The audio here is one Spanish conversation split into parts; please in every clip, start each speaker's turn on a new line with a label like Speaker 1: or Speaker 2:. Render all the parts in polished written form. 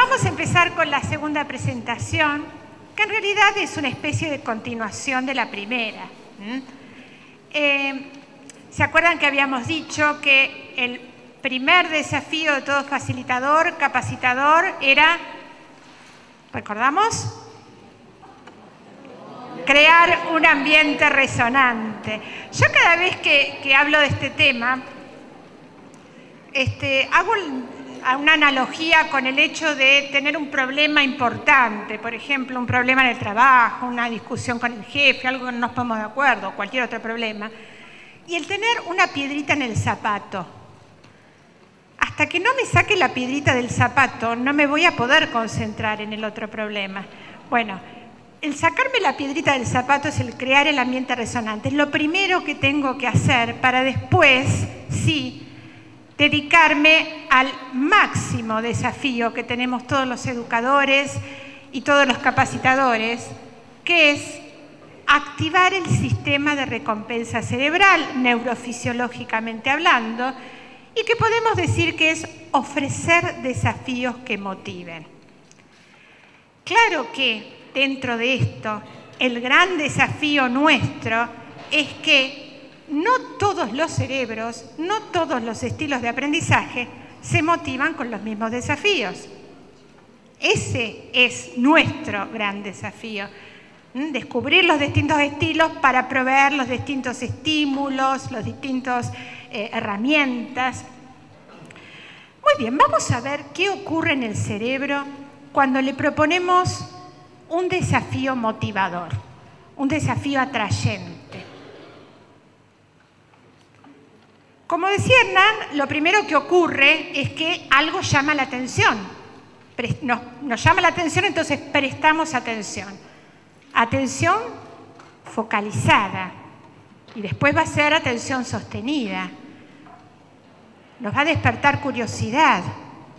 Speaker 1: vamos a empezar con la segunda presentación, que en realidad es una especie de continuación de la primera. ¿Se acuerdan que habíamos dicho que el primer desafío de todo facilitador, capacitador, era, ¿recordamos? Crear un ambiente resonante. Yo cada vez que hablo de este tema, hago una analogía con el hecho de tener un problema importante, por ejemplo, un problema en el trabajo, una discusión con el jefe, algo que no nos ponemos de acuerdo, cualquier otro problema, y el tener una piedrita en el zapato. Hasta que no me saque la piedrita del zapato, no me voy a poder concentrar en el otro problema. Bueno, el sacarme la piedrita del zapato es el crear el ambiente resonante. Es lo primero que tengo que hacer para después, sí, dedicarme al máximo desafío que tenemos todos los educadores y todos los capacitadores, que es activar el sistema de recompensa cerebral, neurofisiológicamente hablando, y que podemos decir que es ofrecer desafíos que motiven. Claro que dentro de esto, el gran desafío nuestro es que no todos los cerebros, no todos los estilos de aprendizaje se motivan con los mismos desafíos. Ese es nuestro gran desafío. Descubrir los distintos estilos para proveer los distintos estímulos, las distintas herramientas. Muy bien, vamos a ver qué ocurre en el cerebro cuando le proponemos un desafío motivador, un desafío atrayente. Como decía Hernán, lo primero que ocurre es que algo llama la atención. Nos llama la atención, entonces prestamos atención. Atención focalizada. Y después va a ser atención sostenida. Nos va a despertar curiosidad.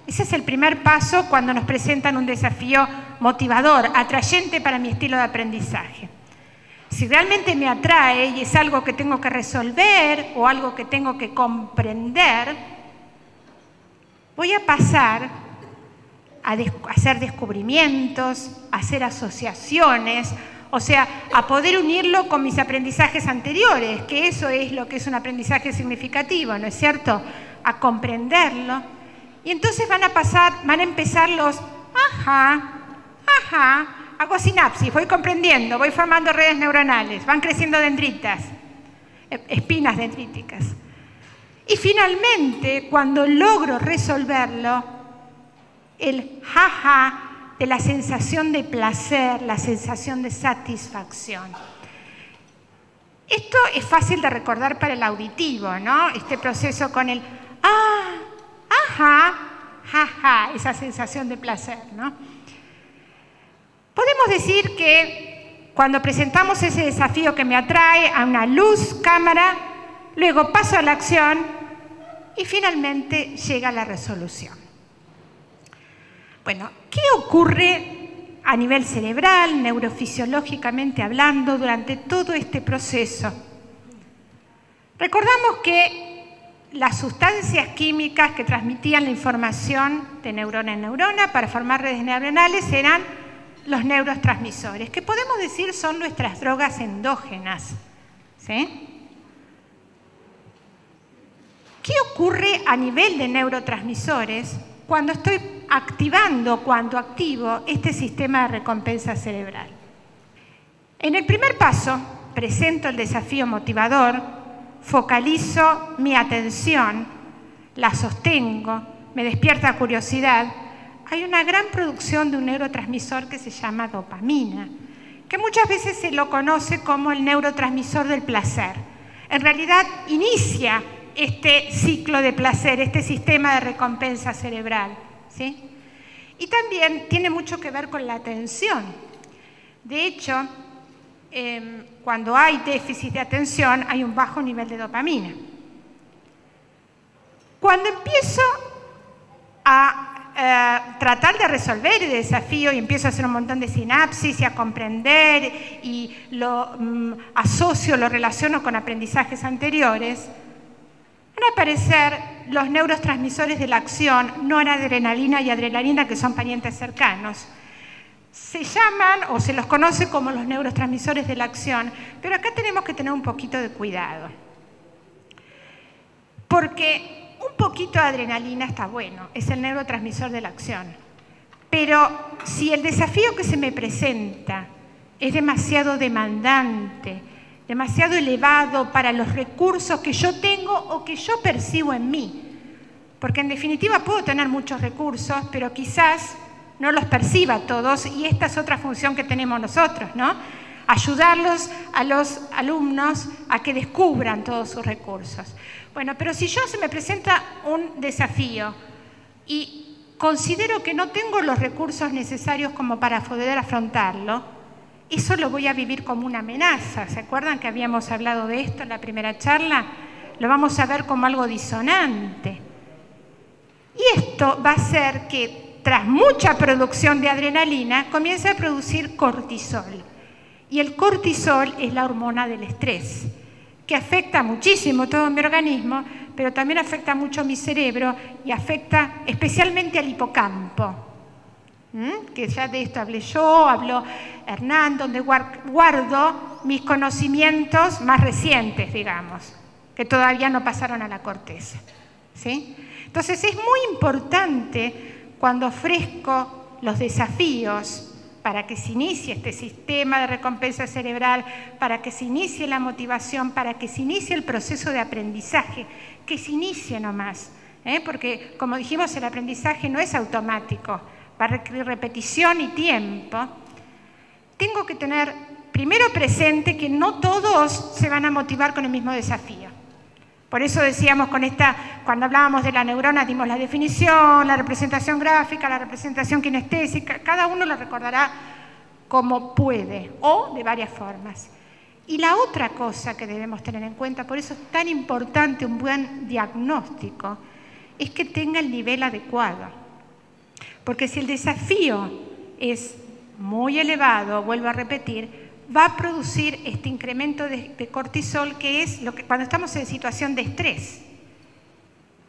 Speaker 1: Ese es el primer paso cuando nos presentan un desafío motivador, atrayente para mi estilo de aprendizaje. Si realmente me atrae y es algo que tengo que resolver o algo que tengo que comprender, voy a pasar a hacer descubrimientos, a hacer asociaciones, o sea, a poder unirlo con mis aprendizajes anteriores, que eso es lo que es un aprendizaje significativo, ¿no es cierto? A comprenderlo. Y entonces van a empezar los hago sinapsis, voy comprendiendo, voy formando redes neuronales, van creciendo dendritas, espinas dendríticas. Y finalmente, cuando logro resolverlo, el de la sensación de placer, la sensación de satisfacción. Esto es fácil de recordar para el auditivo, ¿no? Este proceso con el esa sensación de placer, ¿no? Podemos decir que cuando presentamos ese desafío que me atrae a una luz, cámara, luego paso a la acción y finalmente llega la resolución. Bueno, ¿qué ocurre a nivel cerebral, neurofisiológicamente hablando, durante todo este proceso? Recordamos que las sustancias químicas que transmitían la información de neurona en neurona para formar redes neuronales eran los neurotransmisores, que podemos decir son nuestras drogas endógenas. ¿Sí? ¿Qué ocurre a nivel de neurotransmisores cuando estoy activando, cuando activo este sistema de recompensa cerebral? En el primer paso, presento el desafío motivador, focalizo mi atención, la sostengo, me despierta curiosidad. Hay una gran producción de un neurotransmisor que se llama dopamina, que muchas veces se lo conoce como el neurotransmisor del placer. En realidad inicia este ciclo de placer, este sistema de recompensa cerebral, ¿sí? Y también tiene mucho que ver con la atención. De hecho, cuando hay déficit de atención, hay un bajo nivel de dopamina. Cuando empiezo a tratar de resolver el desafío y empiezo a hacer un montón de sinapsis y a comprender y lo asocio, lo relaciono con aprendizajes anteriores, van a aparecer los neurotransmisores de la acción, noradrenalina y adrenalina, que son parientes cercanos. Se llaman o se los conoce como los neurotransmisores de la acción, pero acá tenemos que tener un poquito de cuidado. Porque un poquito de adrenalina está bueno, es el neurotransmisor de la acción. Pero si el desafío que se me presenta es demasiado demandante, demasiado elevado para los recursos que yo tengo o que yo percibo en mí, porque en definitiva puedo tener muchos recursos, pero quizás no los perciba todos, y esta es otra función que tenemos nosotros, ¿no? Ayudarlos a los alumnos a que descubran todos sus recursos. Bueno, pero si yo se me presenta un desafío y considero que no tengo los recursos necesarios como para poder afrontarlo, eso lo voy a vivir como una amenaza. ¿Se acuerdan que habíamos hablado de esto en la primera charla? Lo vamos a ver como algo disonante. Y esto va a hacer que, tras mucha producción de adrenalina, comience a producir cortisol. Y el cortisol es la hormona del estrés, que afecta muchísimo todo mi organismo, pero también afecta mucho mi cerebro y afecta especialmente al hipocampo. Que ya de esto hablé yo, habló Hernán, donde guardo mis conocimientos más recientes, digamos, que todavía no pasaron a la corteza. ¿Sí? Entonces es muy importante cuando ofrezco los desafíos para que se inicie este sistema de recompensa cerebral, para que se inicie la motivación, para que se inicie el proceso de aprendizaje, que se inicie nomás, porque como dijimos, el aprendizaje no es automático, va a requerir repetición y tiempo. Tengo que tener primero presente que no todos se van a motivar con el mismo desafío. Por eso decíamos cuando hablábamos de la neurona, dimos la definición, la representación gráfica, la representación kinestésica, cada uno lo recordará como puede o de varias formas. Y la otra cosa que debemos tener en cuenta, por eso es tan importante un buen diagnóstico, es que tenga el nivel adecuado. Porque si el desafío es muy elevado, vuelvo a repetir, va a producir este incremento de cortisol, que es lo que cuando estamos en situación de estrés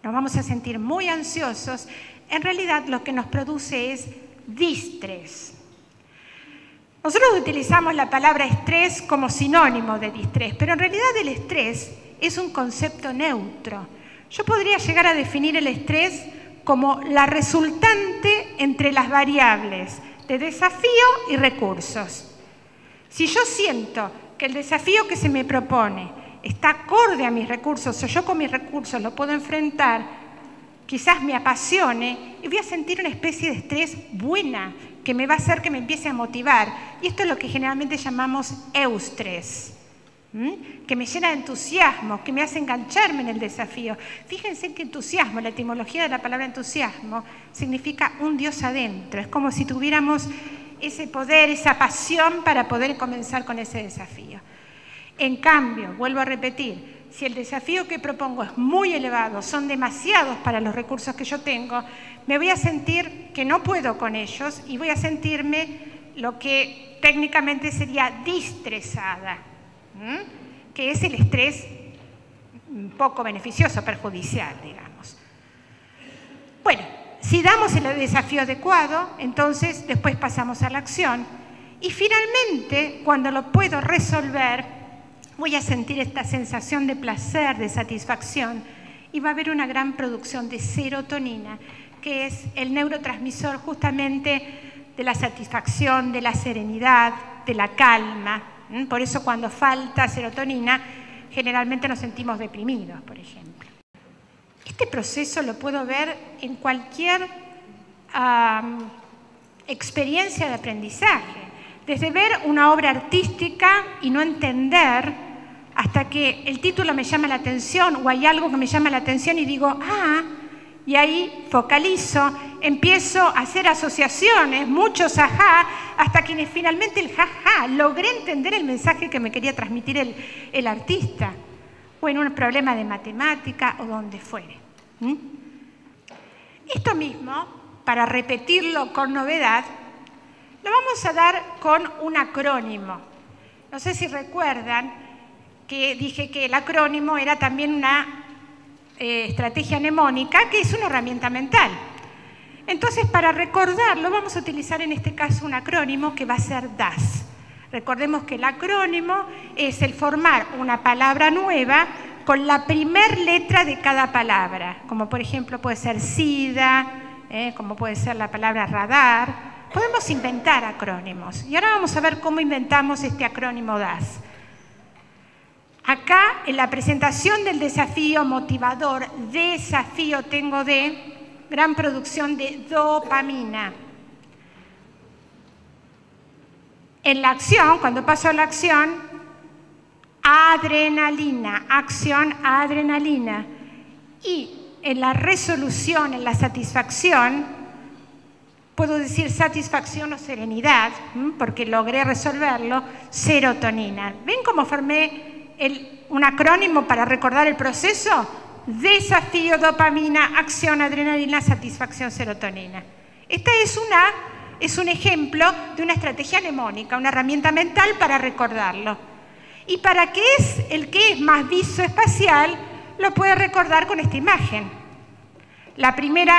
Speaker 1: nos vamos a sentir muy ansiosos. En realidad lo que nos produce es distrés. Nosotros utilizamos la palabra estrés como sinónimo de distrés, pero en realidad el estrés es un concepto neutro. Yo podría llegar a definir el estrés como la resultante entre las variables de desafío y recursos. Si yo siento que el desafío que se me propone está acorde a mis recursos, o yo con mis recursos lo puedo enfrentar, quizás me apasione y voy a sentir una especie de estrés buena que me va a hacer que me empiece a motivar. Y esto es lo que generalmente llamamos eustrés, que me llena de entusiasmo, que me hace engancharme en el desafío. Fíjense que entusiasmo, la etimología de la palabra entusiasmo, significa un Dios adentro. Es como si tuviéramos ese poder, esa pasión para poder comenzar con ese desafío. En cambio, vuelvo a repetir, si el desafío que propongo es muy elevado, son demasiados para los recursos que yo tengo, me voy a sentir que no puedo con ellos y voy a sentirme lo que técnicamente sería distresada, que es el estrés poco beneficioso, perjudicial, digamos. Bueno, si damos el desafío adecuado, entonces después pasamos a la acción y finalmente, cuando lo puedo resolver, voy a sentir esta sensación de placer, de satisfacción, y va a haber una gran producción de serotonina, que es el neurotransmisor justamente de la satisfacción, de la serenidad, de la calma. Por eso cuando falta serotonina, generalmente nos sentimos deprimidos, por ejemplo. Este proceso lo puedo ver en cualquier experiencia de aprendizaje, desde ver una obra artística y no entender hasta que el título me llama la atención o hay algo que me llama la atención y digo, y ahí focalizo, empiezo a hacer asociaciones, muchos ajá, hasta que finalmente el jaja logré entender el mensaje que me quería transmitir el artista, o en un problema de matemática o donde fuere. Esto mismo, para repetirlo con novedad, lo vamos a dar con un acrónimo. No sé si recuerdan que dije que el acrónimo era también una estrategia mnemónica, que es una herramienta mental. Entonces, para recordarlo, vamos a utilizar en este caso un acrónimo que va a ser DAS. Recordemos que el acrónimo es el formar una palabra nueva con la primer letra de cada palabra, como por ejemplo puede ser SIDA, como puede ser la palabra radar. Podemos inventar acrónimos. Y ahora vamos a ver cómo inventamos este acrónimo DAS. Acá, en la presentación del desafío motivador, desafío tengo de gran producción de dopamina. En la acción, cuando paso a la acción, adrenalina, acción, adrenalina. Y en la resolución, en la satisfacción, puedo decir satisfacción o serenidad, porque logré resolverlo, serotonina. ¿Ven cómo formé un acrónimo para recordar el proceso? Desafío, dopamina, acción, adrenalina, satisfacción, serotonina. Esta es un ejemplo de una estrategia mnemónica, una herramienta mental para recordarlo. Y para que el que es más visoespacial, lo puede recordar con esta imagen. La primera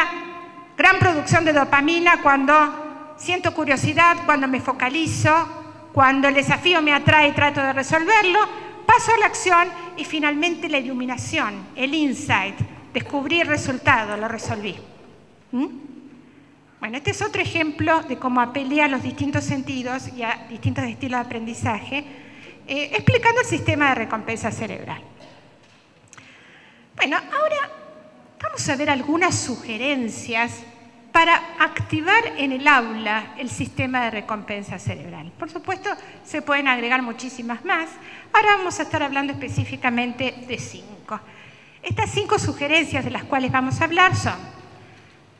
Speaker 1: gran producción de dopamina cuando siento curiosidad, cuando me focalizo, cuando el desafío me atrae y trato de resolverlo. Paso a la acción y finalmente la iluminación, el insight, descubrí el resultado, lo resolví. Bueno, este es otro ejemplo de cómo apelé a los distintos sentidos y a distintos estilos de aprendizaje, explicando el sistema de recompensa cerebral. Bueno, ahora vamos a ver algunas sugerencias para activar en el aula el sistema de recompensa cerebral. Por supuesto, se pueden agregar muchísimas más. Ahora vamos a estar hablando específicamente de 5. Estas 5 sugerencias de las cuales vamos a hablar son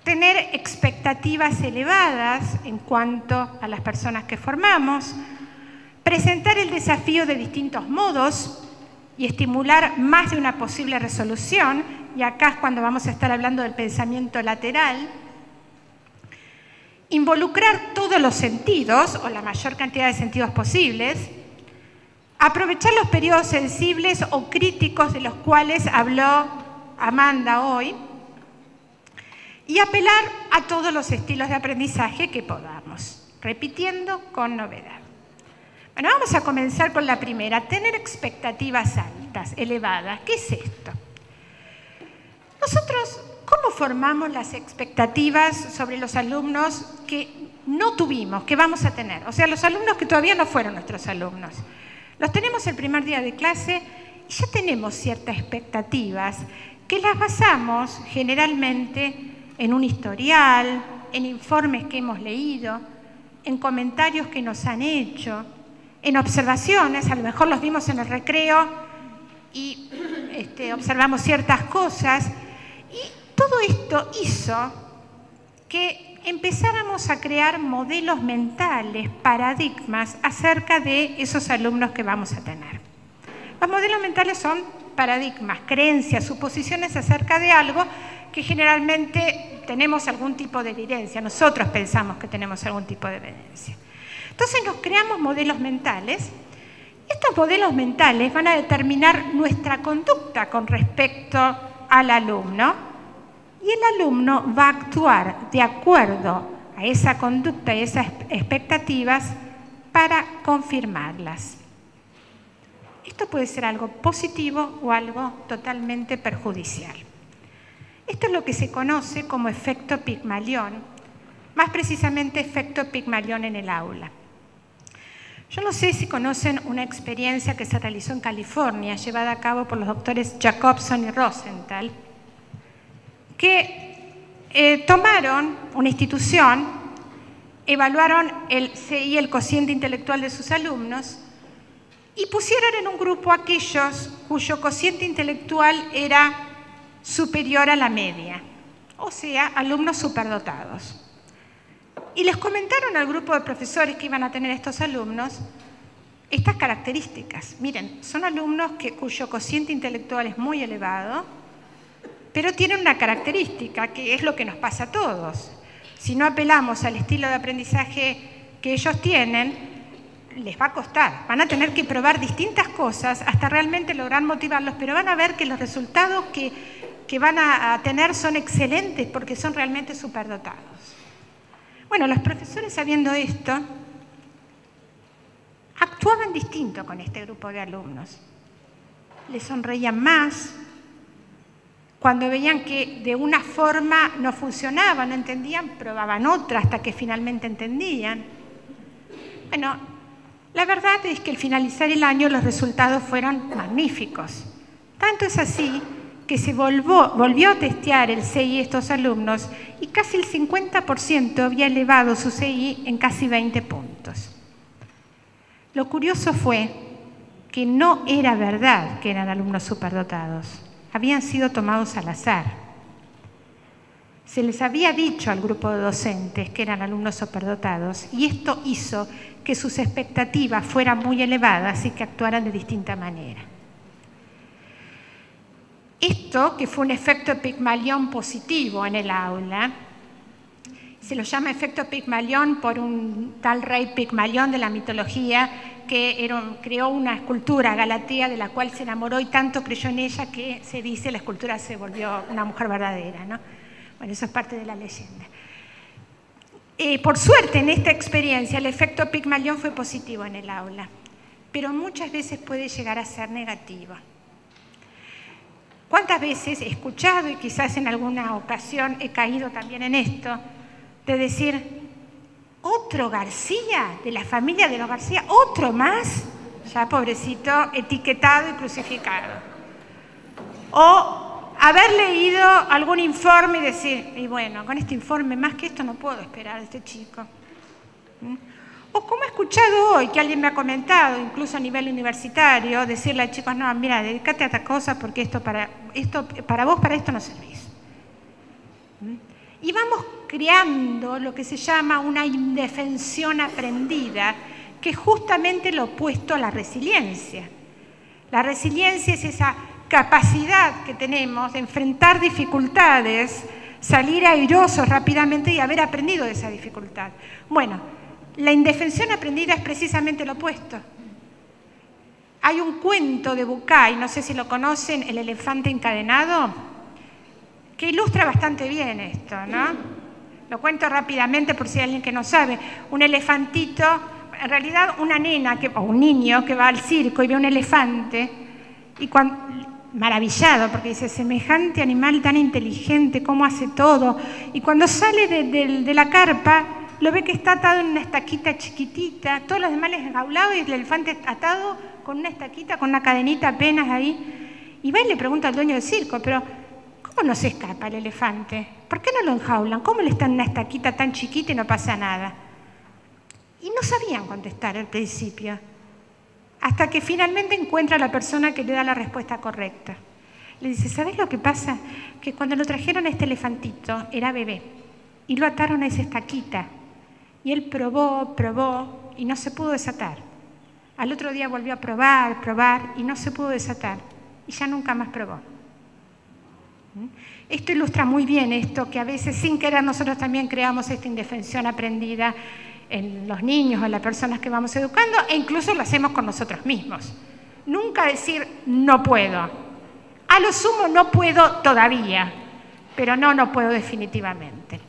Speaker 1: tener expectativas elevadas en cuanto a las personas que formamos, presentar el desafío de distintos modos y estimular más de una posible resolución, y acá es cuando vamos a estar hablando del pensamiento lateral. Involucrar todos los sentidos, o la mayor cantidad de sentidos posibles. Aprovechar los periodos sensibles o críticos de los cuales habló Amanda hoy. Y apelar a todos los estilos de aprendizaje que podamos, repitiendo con novedad. Bueno, vamos a comenzar con la primera, tener expectativas altas, elevadas. ¿Qué es esto? Nosotros, ¿cómo formamos las expectativas sobre los alumnos que no tuvimos, que vamos a tener? O sea, los alumnos que todavía no fueron nuestros alumnos. Los tenemos el primer día de clase y ya tenemos ciertas expectativas que las basamos generalmente en un historial, en informes que hemos leído, en comentarios que nos han hecho, en observaciones, a lo mejor los vimos en el recreo y observamos ciertas cosas. Y todo esto hizo que empezáramos a crear modelos mentales, paradigmas acerca de esos alumnos que vamos a tener. Los modelos mentales son paradigmas, creencias, suposiciones acerca de algo que generalmente tenemos algún tipo de evidencia. Nosotros pensamos que tenemos algún tipo de evidencia. Entonces nos creamos modelos mentales. Estos modelos mentales van a determinar nuestra conducta con respecto al alumno, y el alumno va a actuar de acuerdo a esa conducta y esas expectativas para confirmarlas. Esto puede ser algo positivo o algo totalmente perjudicial. Esto es lo que se conoce como efecto Pigmalión, más precisamente efecto Pigmalión en el aula. Yo no sé si conocen una experiencia que se realizó en California, llevada a cabo por los doctores Jacobson y Rosenthal, que tomaron una institución, evaluaron el CI, el cociente intelectual de sus alumnos, y pusieron en un grupo a aquellos cuyo cociente intelectual era superior a la media, o sea, alumnos superdotados. Y les comentaron al grupo de profesores que iban a tener estos alumnos estas características. Miren, son alumnos cuyo cociente intelectual es muy elevado, pero tienen una característica que es lo que nos pasa a todos. Si no apelamos al estilo de aprendizaje que ellos tienen, les va a costar. Van a tener que probar distintas cosas hasta realmente lograr motivarlos, pero van a ver que los resultados que que van a tener son excelentes porque son realmente superdotados. Bueno, los profesores, sabiendo esto, actuaban distinto con este grupo de alumnos. Les sonreían más. Cuando veían que de una forma no funcionaba, no entendían, probaban otra hasta que finalmente entendían. Bueno, la verdad es que al finalizar el año los resultados fueron magníficos. Tanto es así que se volvió a testear el CI a estos alumnos y casi el 50% había elevado su CI en casi 20 puntos. Lo curioso fue que no era verdad que eran alumnos superdotados. Habían sido tomados al azar. Se les había dicho al grupo de docentes que eran alumnos superdotados y esto hizo que sus expectativas fueran muy elevadas y que actuaran de distinta manera. Esto, que fue un efecto Pigmalión positivo en el aula, se lo llama efecto Pigmalión por un tal rey Pigmalión de la mitología que creó una escultura, Galatea, de la cual se enamoró y tanto creyó en ella que se dice la escultura se volvió una mujer verdadera, ¿no? Bueno, eso es parte de la leyenda. Por suerte, en esta experiencia, el efecto Pigmalión fue positivo en el aula, pero muchas veces puede llegar a ser negativo. ¿Cuántas veces he escuchado, y quizás en alguna ocasión he caído también en esto, de decir, ¿otro García? ¿De la familia de los García? ¿Otro más? Ya, pobrecito, etiquetado y crucificado. O haber leído algún informe y decir, y bueno, con este informe más que esto no puedo esperar de este chico. O como he escuchado hoy, que alguien me ha comentado, incluso a nivel universitario, decirle a chicos, no, mira, dedícate a esta cosa porque para vos para esto no servís. Y vamos creando lo que se llama una indefensión aprendida, que es justamente lo opuesto a la resiliencia. La resiliencia es esa capacidad que tenemos de enfrentar dificultades, salir airosos rápidamente y haber aprendido de esa dificultad. Bueno, la indefensión aprendida es precisamente lo opuesto. Hay un cuento de Bucay, no sé si lo conocen, El elefante encadenado, que ilustra bastante bien esto, ¿no? Lo cuento rápidamente por si hay alguien que no sabe. Un elefantito, en realidad una nena o un niño que va al circo y ve un elefante y maravillado porque dice, semejante animal tan inteligente, cómo hace todo. Y cuando sale de la carpa, lo ve que está atado en una estaquita chiquitita, todos los animales enjaulados y el elefante atado con una estaquita, con una cadenita apenas ahí. Y va y le pregunta al dueño del circo, pero ¿cómo no se escapa el elefante? ¿Por qué no lo enjaulan? ¿Cómo le está en una estaquita tan chiquita y no pasa nada? Y no sabían contestar al principio, hasta que finalmente encuentra a la persona que le da la respuesta correcta. Le dice, ¿sabés lo que pasa? Que cuando lo trajeron a este elefantito, era bebé, y lo ataron a esa estaquita. Y él probó, y no se pudo desatar. Al otro día volvió a probar, y no se pudo desatar. Y ya nunca más probó. Esto ilustra muy bien esto, que a veces sin querer nosotros también creamos esta indefensión aprendida en los niños o en las personas que vamos educando, e incluso lo hacemos con nosotros mismos. Nunca decir, no puedo. A lo sumo, no puedo todavía, pero no puedo definitivamente.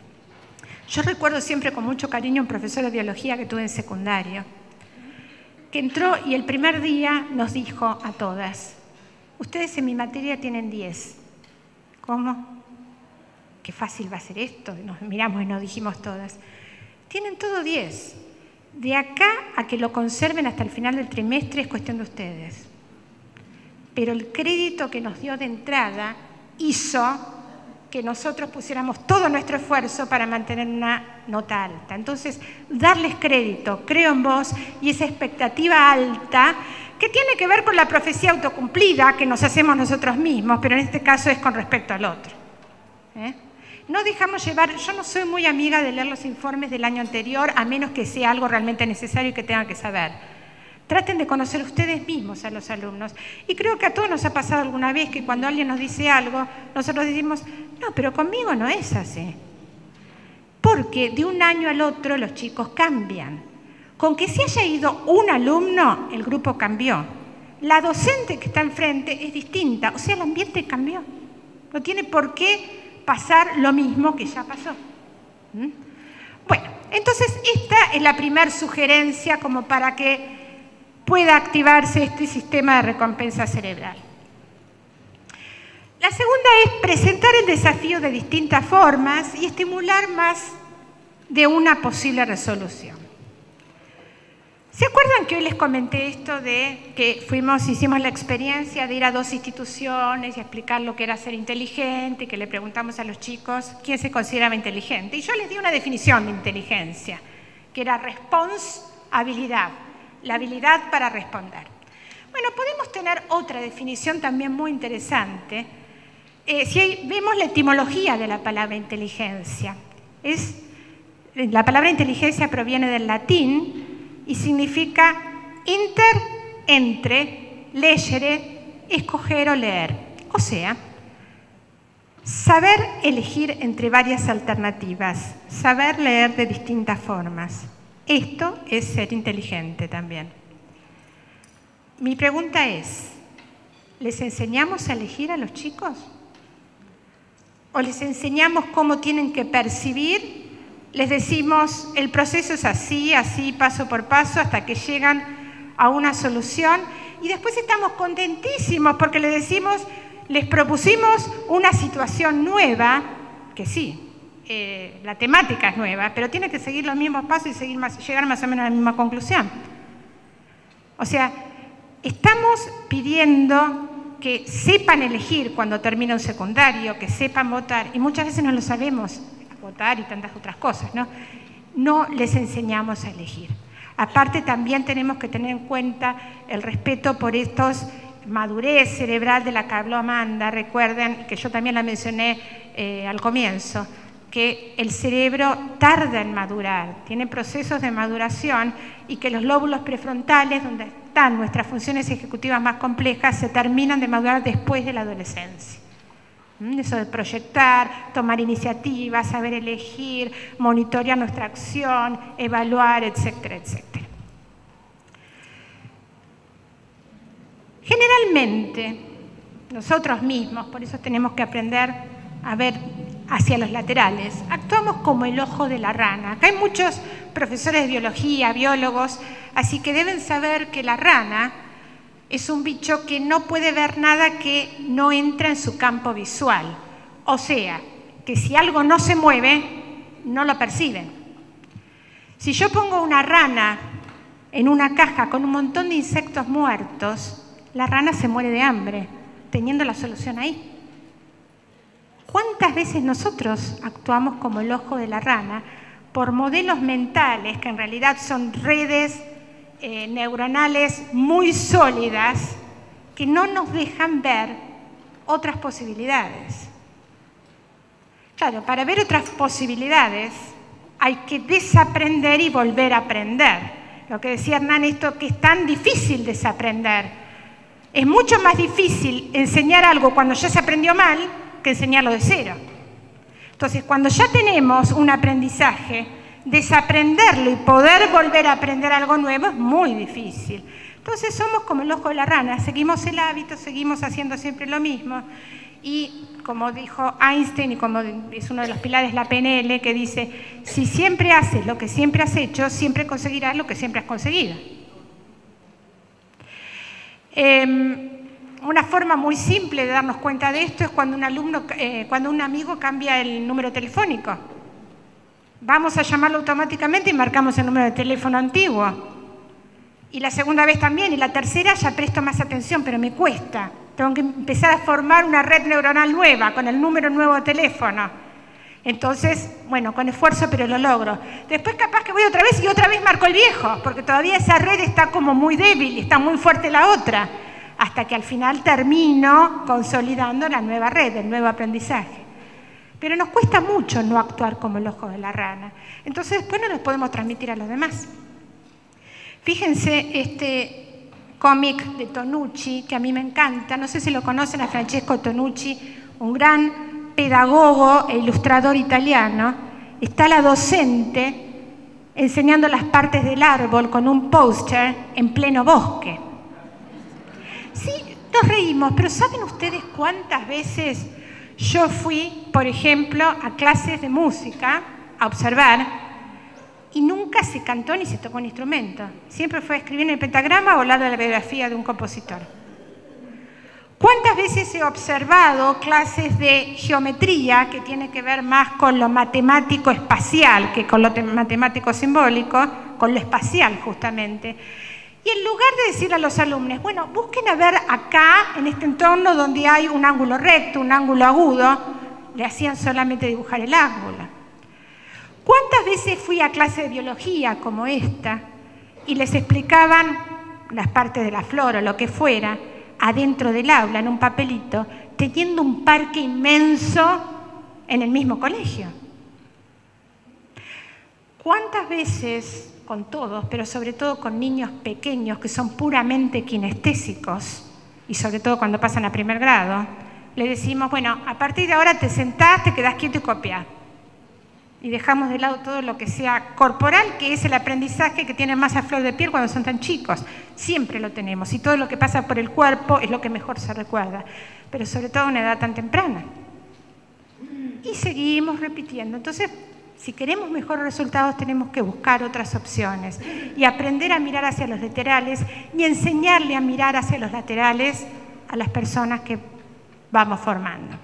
Speaker 1: Yo recuerdo siempre con mucho cariño un profesor de biología que tuve en secundario, que entró y el primer día nos dijo a todas, ustedes en mi materia tienen 10. ¿Cómo? Qué fácil va a ser esto. Nos miramos y nos dijimos todas. Tienen todo 10. De acá a que lo conserven hasta el final del trimestre es cuestión de ustedes. Pero el crédito que nos dio de entrada hizo que nosotros pusiéramos todo nuestro esfuerzo para mantener una nota alta. Entonces, darles crédito, creo en vos, y esa expectativa alta que tiene que ver con la profecía autocumplida que nos hacemos nosotros mismos, pero en este caso es con respecto al otro. No dejamos llevar, yo no soy muy amiga de leer los informes del año anterior, a menos que sea algo realmente necesario y que tengan que saber. Traten de conocer ustedes mismos a los alumnos. Y creo que a todos nos ha pasado alguna vez que cuando alguien nos dice algo, nosotros decimos, no, pero conmigo no es así. Porque de un año al otro los chicos cambian. Con que se haya ido un alumno, el grupo cambió. La docente que está enfrente es distinta, o sea, el ambiente cambió. No tiene por qué pasar lo mismo que ya pasó. Bueno, entonces esta es la primera sugerencia como para que pueda activarse este sistema de recompensa cerebral. La segunda es presentar el desafío de distintas formas y estimular más de una posible resolución. ¿Se acuerdan que hoy les comenté esto de que hicimos la experiencia de ir a 2 instituciones y explicar lo que era ser inteligente, y que le preguntamos a los chicos quién se consideraba inteligente? Y yo les di una definición de inteligencia, que era responsabilidad, la habilidad para responder. Bueno, podemos tener otra definición también muy interesante. Si vemos la etimología de la palabra inteligencia, la palabra inteligencia proviene del latín y significa entre, legere, escoger o leer. O sea, saber elegir entre varias alternativas, saber leer de distintas formas. Esto es ser inteligente también. Mi pregunta es, ¿les enseñamos a elegir a los chicos? ¿O les enseñamos cómo tienen que percibir? Les decimos, el proceso es así, así, paso por paso, hasta que llegan a una solución. Y después estamos contentísimos porque les propusimos una situación nueva, que sí, la temática es nueva, pero tiene que seguir los mismos pasos y llegar más o menos a la misma conclusión. O sea, estamos pidiendo que sepan elegir cuando termina un secundario, que sepan votar, y muchas veces no lo sabemos, votar y tantas otras cosas, ¿no? No les enseñamos a elegir. Aparte, también tenemos que tener en cuenta el respeto por estos madurez cerebral de la que habló Amanda. Recuerden que yo también la mencioné al comienzo, que el cerebro tarda en madurar, tiene procesos de maduración y que los lóbulos prefrontales, donde están nuestras funciones ejecutivas más complejas, se terminan de madurar después de la adolescencia. Eso de proyectar, tomar iniciativas, saber elegir, monitorear nuestra acción, evaluar, etcétera, etcétera. Generalmente, nosotros mismos, por eso tenemos que aprender a ver hacia los laterales, actuamos como el ojo de la rana. Acá hay muchos profesores de biología, biólogos, así que deben saber que la rana es un bicho que no puede ver nada que no entra en su campo visual. O sea, que si algo no se mueve, no lo perciben. Si yo pongo una rana en una caja con un montón de insectos muertos, la rana se muere de hambre, teniendo la solución ahí. ¿Cuántas veces nosotros actuamos como el ojo de la rana por modelos mentales que en realidad son redes neuronales muy sólidas que no nos dejan ver otras posibilidades? Claro, para ver otras posibilidades hay que desaprender y volver a aprender. Lo que decía Hernán, esto que es tan difícil desaprender. Es mucho más difícil enseñar algo cuando ya se aprendió mal que enseñarlo de cero. Entonces, cuando ya tenemos un aprendizaje, desaprenderlo y poder volver a aprender algo nuevo es muy difícil. Entonces somos como el ojo de la rana, seguimos el hábito, seguimos haciendo siempre lo mismo. Y como dijo Einstein, y como es uno de los pilares de la PNL, que dice, si siempre haces lo que siempre has hecho, siempre conseguirás lo que siempre has conseguido. Una forma muy simple de darnos cuenta de esto es cuando un amigo cambia el número telefónico. Vamos a llamarlo automáticamente y marcamos el número de teléfono antiguo. Y la segunda vez también, y la tercera ya presto más atención, pero me cuesta. Tengo que empezar a formar una red neuronal nueva con el número nuevo de teléfono. Entonces, bueno, con esfuerzo, pero lo logro. Después capaz que voy otra vez y otra vez marco el viejo, porque todavía esa red está como muy débil y está muy fuerte la otra, hasta que al final termino consolidando la nueva red, el nuevo aprendizaje. Pero nos cuesta mucho no actuar como el ojo de la rana. Entonces después no los podemos transmitir a los demás. Fíjense este cómic de Tonucci, que a mí me encanta. No sé si lo conocen, a Francesco Tonucci, un gran pedagogo e ilustrador italiano. Está la docente enseñando las partes del árbol con un póster en pleno bosque. Sí, nos reímos, pero ¿saben ustedes cuántas veces Yo fui, por ejemplo, a clases de música, a observar, y nunca se cantó ni se tocó un instrumento. Siempre fue a escribir en el pentagrama o hablar de la biografía de un compositor. ¿Cuántas veces he observado clases de geometría que tiene que ver más con lo matemático espacial que con lo matemático simbólico, con lo espacial justamente? Y en lugar de decir a los alumnos, bueno, busquen a ver acá, en este entorno donde hay un ángulo recto, un ángulo agudo, le hacían solamente dibujar el ángulo. ¿Cuántas veces fui a clase de biología como esta y les explicaban las partes de la flora o lo que fuera, adentro del aula, en un papelito, teniendo un parque inmenso en el mismo colegio? ¿Cuántas veces, con todos, pero sobre todo con niños pequeños que son puramente kinestésicos, y sobre todo cuando pasan a primer grado, le decimos, bueno, a partir de ahora te sentás, te quedás quieto y copiás? Y dejamos de lado todo lo que sea corporal, que es el aprendizaje que tienen más a flor de piel cuando son tan chicos. Siempre lo tenemos, y todo lo que pasa por el cuerpo es lo que mejor se recuerda, pero sobre todo a una edad tan temprana. Y seguimos repitiendo. Entonces, si queremos mejores resultados, tenemos que buscar otras opciones y aprender a mirar hacia los laterales y enseñarle a mirar hacia los laterales a las personas que vamos formando.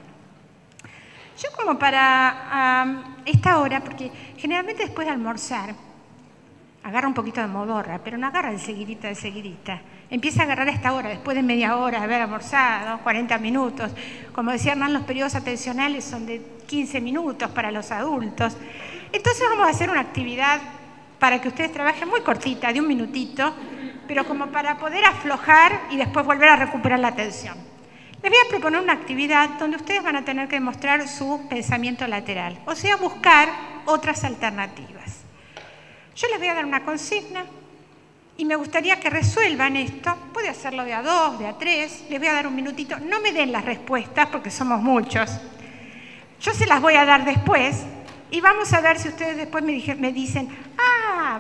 Speaker 1: Yo como para esta hora, porque generalmente después de almorzar, agarra un poquito de modorra, pero no agarra de seguidita. Empieza a agarrar a esta hora, después de media hora de haber almorzado, 40 minutos. Como decía Hernán, los periodos atencionales son de 15 minutos para los adultos. Entonces vamos a hacer una actividad para que ustedes trabajen muy cortita, de un minutito, pero como para poder aflojar y después volver a recuperar la atención. Les voy a proponer una actividad donde ustedes van a tener que demostrar su pensamiento lateral, o sea, buscar otras alternativas. Yo les voy a dar una consigna y me gustaría que resuelvan esto. Puede hacerlo de a 2, de a 3. Les voy a dar un minutito. No me den las respuestas porque somos muchos. Yo se las voy a dar después y vamos a ver si ustedes después me dicen,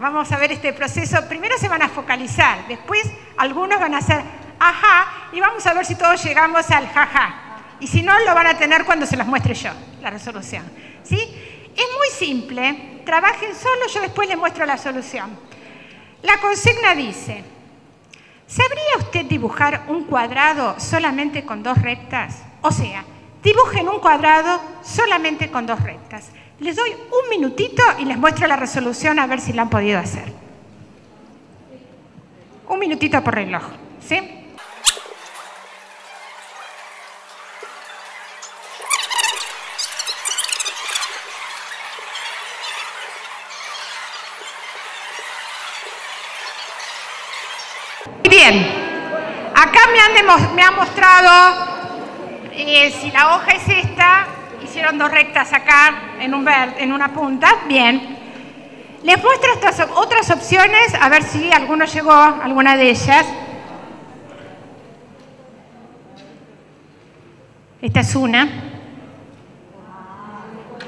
Speaker 1: vamos a ver este proceso. Primero se van a focalizar, después algunos van a hacer ajá, y vamos a ver si todos llegamos al jaja. Y si no, lo van a tener cuando se las muestre yo, la resolución. ¿Sí? Es muy simple, trabajen solo, yo después les muestro la solución. La consigna dice, ¿sabría usted dibujar un cuadrado solamente con 2 rectas? O sea, dibujen un cuadrado solamente con 2 rectas. Les doy un minutito y les muestro la resolución a ver si la han podido hacer. Un minutito por reloj, ¿sí? Bien, acá me han mostrado si la hoja es esta, hicieron 2 rectas acá en una punta, bien. Les muestro estas otras opciones, a ver si alguno llegó a alguna de ellas. Esta es una.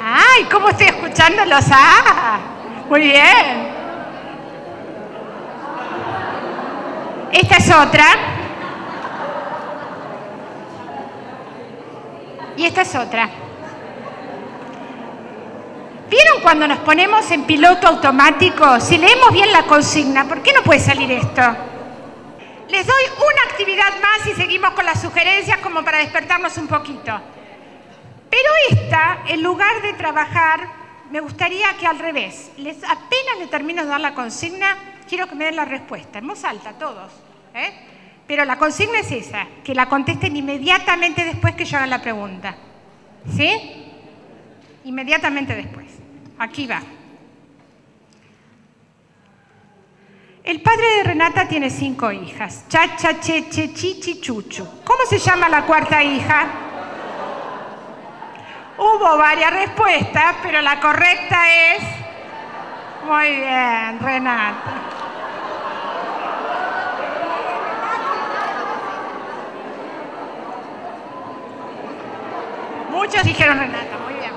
Speaker 1: ¡Ay! ¿Cómo estoy escuchándolos? ¡Ah! Muy bien. Esta es otra. Y esta es otra. ¿Vieron cuando nos ponemos en piloto automático? Si leemos bien la consigna, ¿por qué no puede salir esto? Les doy una actividad más y seguimos con las sugerencias como para despertarnos un poquito. Pero esta, en lugar de trabajar, me gustaría que al revés. Apenas le termino de dar la consigna, quiero que me den la respuesta, en voz alta, todos. Pero la consigna es esa, que la contesten inmediatamente después que yo haga la pregunta. ¿Sí? Inmediatamente después. Aquí va. El padre de Renata tiene 5 hijas. Chacha, cheche, chichi, chuchu. ¿Cómo se llama la 4ª hija? Hubo varias respuestas, pero la correcta es... Muy bien, Renata. Muchos dijeron Renata, muy bien.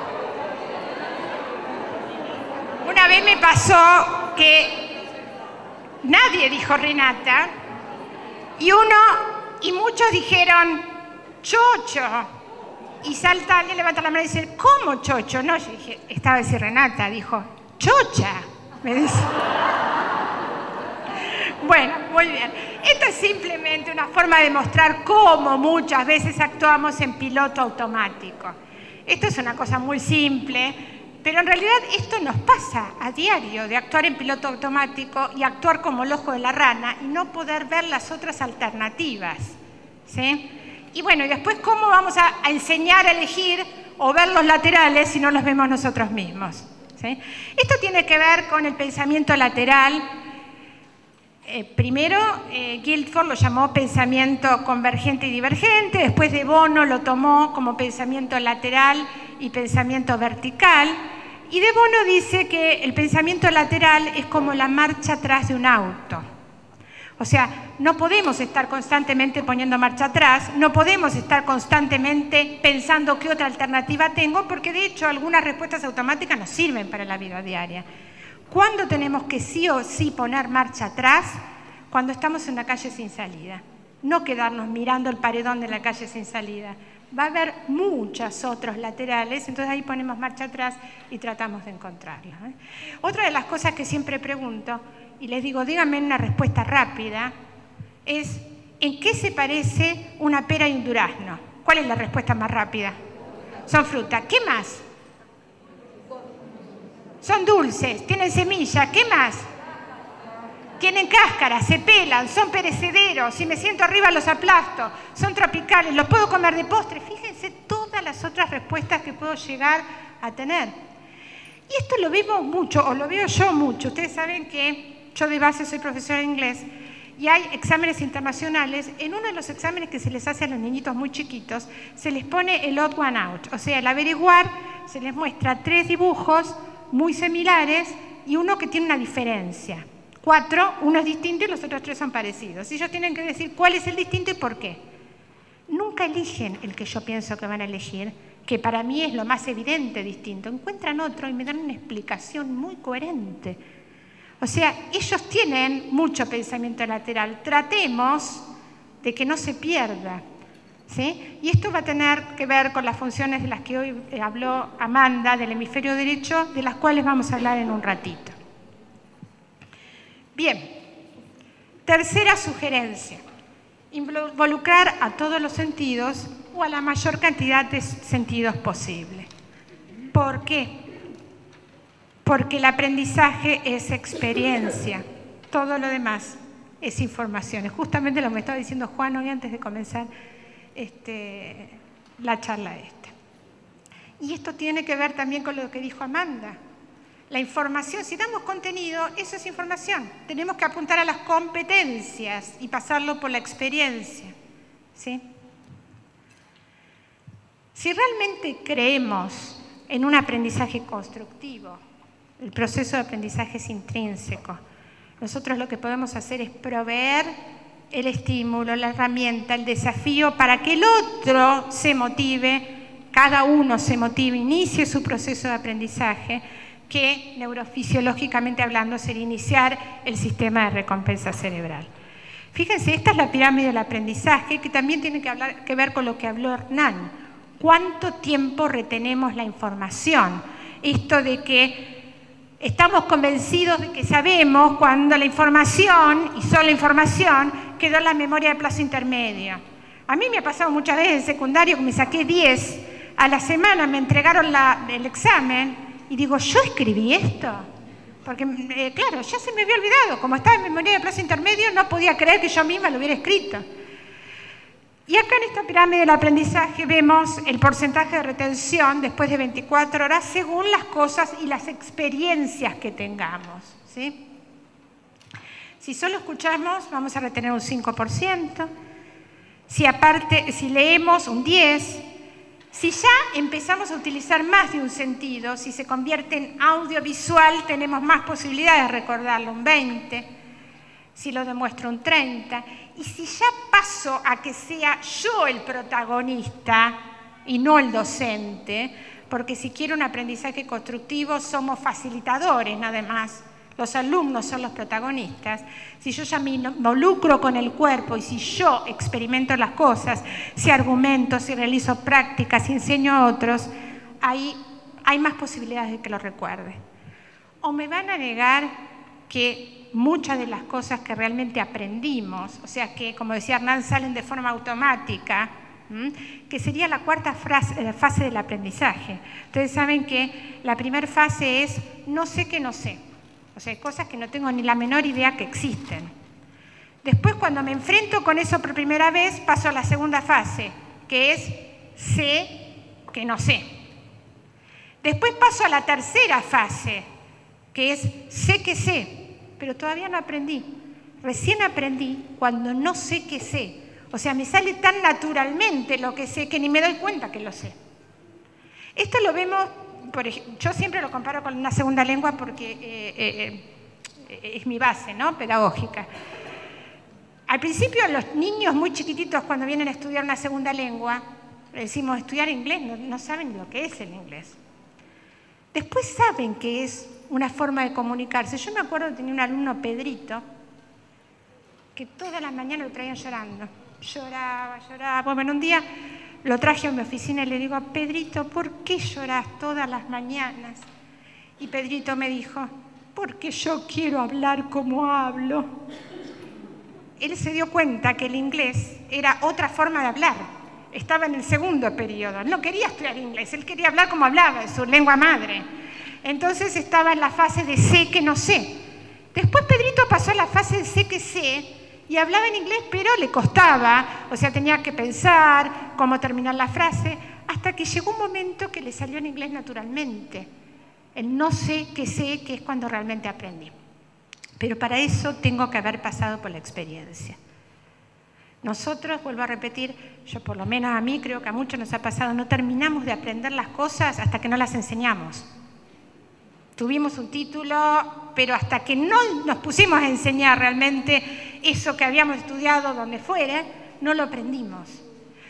Speaker 1: Una vez me pasó que nadie dijo Renata y muchos dijeron Chocho. Y salta alguien, levanta la mano y dice, ¿cómo chocho? No, yo dije, estaba a decir Renata, dijo, chocha, me dice. Bueno, muy bien. Esto es simplemente una forma de mostrar cómo muchas veces actuamos en piloto automático. Esto es una cosa muy simple, pero en realidad esto nos pasa a diario, de actuar en piloto automático y actuar como el ojo de la rana y no poder ver las otras alternativas, ¿sí? Y bueno, y después, ¿cómo vamos a enseñar a elegir o ver los laterales si no los vemos nosotros mismos? ¿Sí? Esto tiene que ver con el pensamiento lateral. Primero, Guilford lo llamó pensamiento convergente y divergente, después de Bono lo tomó como pensamiento lateral y pensamiento vertical, y de Bono dice que el pensamiento lateral es como la marcha atrás de un auto. O sea, no podemos estar constantemente poniendo marcha atrás, no podemos estar constantemente pensando qué otra alternativa tengo, porque de hecho algunas respuestas automáticas nos sirven para la vida diaria. ¿Cuándo tenemos que sí o sí poner marcha atrás? Cuando estamos en una calle sin salida. No quedarnos mirando el paredón de la calle sin salida. Va a haber muchos otros laterales, entonces ahí ponemos marcha atrás y tratamos de encontrarlos. Otra de las cosas que siempre pregunto, y les digo, díganme una respuesta rápida, es ¿en qué se parece una pera y un durazno? ¿Cuál es la respuesta más rápida? Son frutas. ¿Qué más? Son dulces, tienen semilla. ¿Qué más? Tienen cáscara, se pelan, son perecederos. Si me siento arriba los aplasto. Son tropicales, los puedo comer de postre. Fíjense todas las otras respuestas que puedo llegar a tener. Y esto lo vemos mucho, o lo veo yo mucho. Ustedes saben que yo de base soy profesora de inglés y hay exámenes internacionales. En uno de los exámenes que se les hace a los niñitos muy chiquitos, se les pone el odd one out. O sea, al averiguar, se les muestra 3 dibujos muy similares y uno que tiene una diferencia. 4, uno es distinto y los otros 3 son parecidos. Y ellos tienen que decir cuál es el distinto y por qué. Nunca eligen el que yo pienso que van a elegir, que para mí es lo más evidente distinto. Encuentran otro y me dan una explicación muy coherente. O sea, ellos tienen mucho pensamiento lateral. Tratemos de que no se pierda, ¿sí? Y esto va a tener que ver con las funciones de las que hoy habló Amanda, del hemisferio derecho, de las cuales vamos a hablar en un ratito. Bien, tercera sugerencia, involucrar a todos los sentidos o a la mayor cantidad de sentidos posible. ¿Por qué? Porque el aprendizaje es experiencia, todo lo demás es información. Es justamente lo que me estaba diciendo Juan hoy antes de comenzar la charla esta. Y esto tiene que ver también con lo que dijo Amanda. La información, si damos contenido, eso es información. Tenemos que apuntar a las competencias y pasarlo por la experiencia, ¿sí? Si realmente creemos en un aprendizaje constructivo, el proceso de aprendizaje es intrínseco. Nosotros lo que podemos hacer es proveer el estímulo, la herramienta, el desafío para que el otro se motive, cada uno se motive, inicie su proceso de aprendizaje, que neurofisiológicamente hablando sería iniciar el sistema de recompensa cerebral. Fíjense, esta es la pirámide del aprendizaje que también tiene que ver con lo que habló Hernán. ¿Cuánto tiempo retenemos la información? Esto de que estamos convencidos de que sabemos cuando la información, y solo la información, quedó en la memoria de plazo intermedio. A mí me ha pasado muchas veces en secundario que me saqué 10, a la semana me entregaron el examen y digo, ¿yo escribí esto? Porque, claro, ya se me había olvidado. Como estaba en memoria de plazo intermedio, no podía creer que yo misma lo hubiera escrito. Y acá en esta pirámide del aprendizaje vemos el porcentaje de retención después de 24 horas según las cosas y las experiencias que tengamos, ¿sí? Si solo escuchamos, vamos a retener un 5%. Si leemos, un 10%. Si ya empezamos a utilizar más de un sentido, si se convierte en audiovisual, tenemos más posibilidades de recordarlo, un 20%. Si lo demuestro, un 30%. Y si ya paso a que sea yo el protagonista y no el docente, porque si quiero un aprendizaje constructivo somos facilitadores nada más. los alumnos son los protagonistas, si yo ya me involucro con el cuerpo y si yo experimento las cosas, si argumento, si realizo prácticas, si enseño a otros, ahí hay más posibilidades de que lo recuerde. O me van a negar que muchas de las cosas que realmente aprendimos, o sea que, como decía Hernán, salen de forma automática, que sería la cuarta fase del aprendizaje. Ustedes saben que la primera fase es no sé que no sé. O sea, hay cosas que no tengo ni la menor idea que existen. Después, cuando me enfrento con eso por primera vez, paso a la segunda fase, que es sé que no sé. Después paso a la tercera fase, que es sé que sé, pero todavía no aprendí. Recién aprendí cuando no sé que sé. O sea, me sale tan naturalmente lo que sé que ni me doy cuenta que lo sé. Esto lo vemos, por ejemplo, yo siempre lo comparo con una segunda lengua porque es mi base, ¿no?, pedagógica. Al principio, los niños muy chiquititos, cuando vienen a estudiar una segunda lengua, le decimos estudiar inglés, no saben lo que es el inglés. Después saben que es una forma de comunicarse. Yo me acuerdo que tenía un alumno, Pedrito, que todas las mañanas lo traían llorando. Lloraba. Bueno, un día lo traje a mi oficina y le digo, Pedrito, ¿por qué lloras todas las mañanas? Y Pedrito me dijo, porque yo quiero hablar como hablo. Él se dio cuenta que el inglés era otra forma de hablar. Estaba en el segundo periodo. No quería estudiar inglés, él quería hablar como hablaba, en su lengua madre. Entonces estaba en la fase de sé que no sé. Después Pedrito pasó a la fase de sé que sé, y hablaba en inglés, pero le costaba, o sea, tenía que pensar cómo terminar la frase, hasta que llegó un momento que le salió en inglés naturalmente. El no sé, que es cuando realmente aprendí. Pero para eso tengo que haber pasado por la experiencia. Nosotros, vuelvo a repetir, yo por lo menos a mí, creo que a muchos nos ha pasado, no terminamos de aprender las cosas hasta que no las enseñamos. Tuvimos un título, pero hasta que no nos pusimos a enseñar realmente eso que habíamos estudiado donde fuera, no lo aprendimos.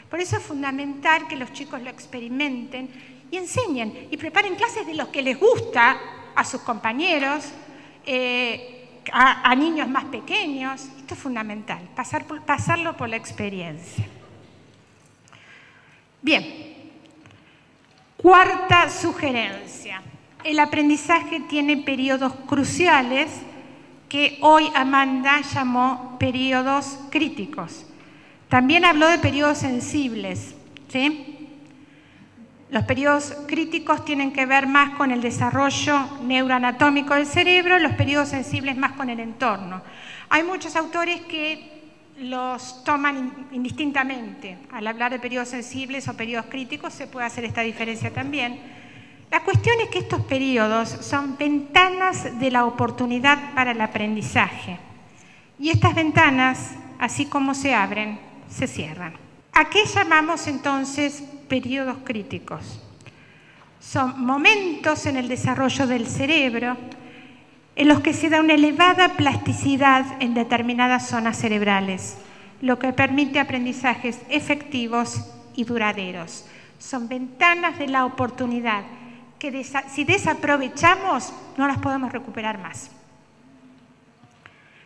Speaker 1: Por eso es fundamental que los chicos lo experimenten y enseñen y preparen clases de los que les gusta a sus compañeros, a niños más pequeños. Esto es fundamental, pasarlo por la experiencia. Bien, cuarta sugerencia. El aprendizaje tiene periodos cruciales que hoy Amanda llamó periodos críticos. También habló de periodos sensibles, ¿sí? Los periodos críticos tienen que ver más con el desarrollo neuroanatómico del cerebro, los periodos sensibles más con el entorno. Hay muchos autores que los toman indistintamente. Al hablar de periodos sensibles o periodos críticos se puede hacer esta diferencia también. La cuestión es que estos periodos son ventanas de la oportunidad para el aprendizaje. Y estas ventanas, así como se abren, se cierran. ¿A qué llamamos entonces periodos críticos? Son momentos en el desarrollo del cerebro en los que se da una elevada plasticidad en determinadas zonas cerebrales, lo que permite aprendizajes efectivos y duraderos. Son ventanas de la oportunidad que si desaprovechamos no las podemos recuperar más.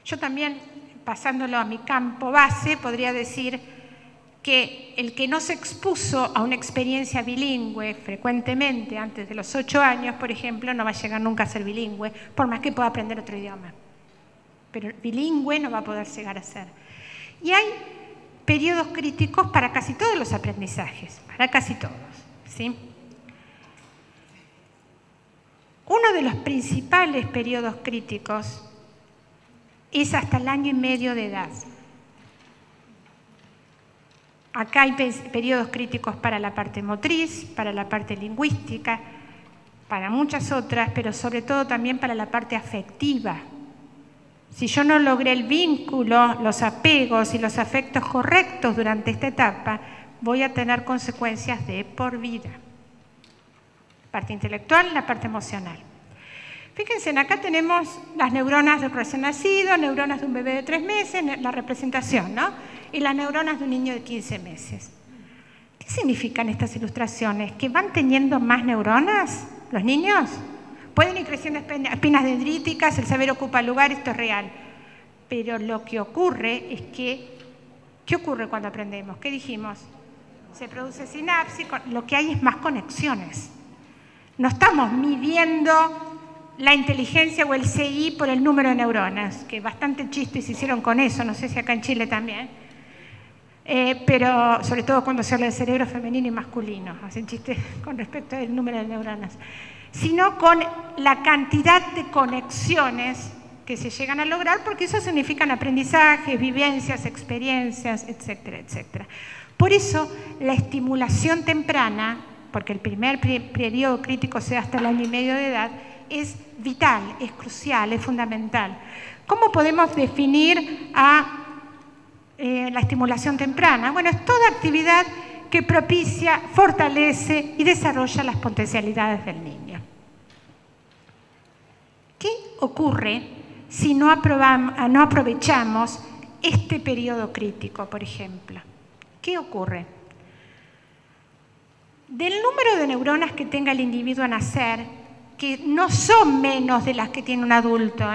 Speaker 1: Yo también, pasándolo a mi campo base, podría decir que el que no se expuso a una experiencia bilingüe frecuentemente antes de los 8 años, por ejemplo, no va a llegar nunca a ser bilingüe, por más que pueda aprender otro idioma. Pero bilingüe no va a poder llegar a ser. Y hay periodos críticos para casi todos los aprendizajes, para casi todos, ¿sí? Uno de los principales periodos críticos es hasta el 1 año y medio de edad. Acá hay periodos críticos para la parte motriz, para la parte lingüística, para muchas otras, pero sobre todo también para la parte afectiva. Si yo no logré el vínculo, los apegos y los afectos correctos durante esta etapa, voy a tener consecuencias de por vida. La parte intelectual y la parte emocional. Fíjense, acá tenemos las neuronas de un recién nacido, neuronas de un bebé de 3 meses, la representación, ¿no? Y las neuronas de un niño de 15 meses. ¿Qué significan estas ilustraciones? ¿Que van teniendo más neuronas los niños? Pueden ir creciendo espinas dendríticas, el saber ocupa lugar, esto es real. Pero lo que ocurre es que, ¿qué ocurre cuando aprendemos? ¿Qué dijimos? Se produce sinapsis, lo que hay es más conexiones. No estamos midiendo la inteligencia o el CI por el número de neuronas, que bastante chistes se hicieron con eso, no sé si acá en Chile también, pero sobre todo cuando se habla de cerebro femenino y masculino, hacen chistes con respecto al número de neuronas, sino con la cantidad de conexiones que se llegan a lograr, porque eso significan aprendizajes, vivencias, experiencias, etcétera, etcétera. Por eso la estimulación temprana, porque el primer periodo crítico se da hasta el 1 año y medio de edad, es vital, es crucial, es fundamental. ¿Cómo podemos definir a la estimulación temprana? Bueno, es toda actividad que propicia, fortalece y desarrolla las potencialidades del niño. ¿Qué ocurre si no aprovechamos este periodo crítico, por ejemplo? ¿Qué ocurre? Del número de neuronas que tenga el individuo a nacer, que no son menos de las que tiene un adulto,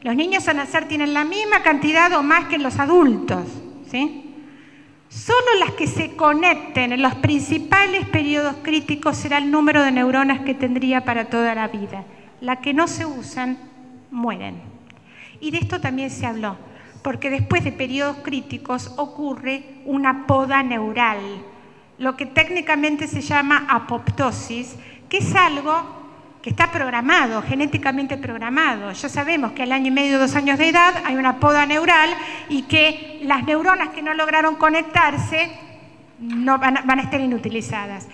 Speaker 1: Los niños a nacer tienen la misma cantidad o más que los adultos, ¿sí? Solo las que se conecten en los principales periodos críticos será el número de neuronas que tendría para toda la vida. Las que no se usan, mueren. Y de esto también se habló, porque después de periodos críticos ocurre una poda neural, lo que técnicamente se llama apoptosis, que es algo que está programado, genéticamente programado. Ya sabemos que al 1 año y medio, 2 años de edad hay una poda neural y que las neuronas que no lograron conectarse no van a estar inutilizadas.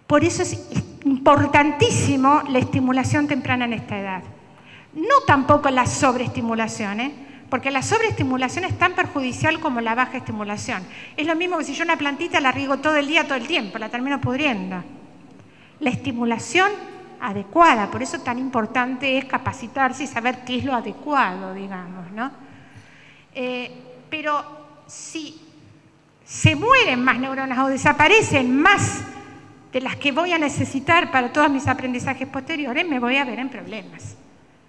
Speaker 1: Por eso es importantísimo la estimulación temprana en esta edad. No tampoco la sobreestimulación, porque la sobreestimulación es tan perjudicial como la baja estimulación. Es lo mismo que si yo una plantita la riego todo el día, todo el tiempo, la termino pudriendo. La estimulación adecuada, por eso tan importante es capacitarse y saber qué es lo adecuado, digamos, ¿no? Pero si se mueren más neuronas o desaparecen más de las que voy a necesitar para todos mis aprendizajes posteriores, me voy a ver en problemas.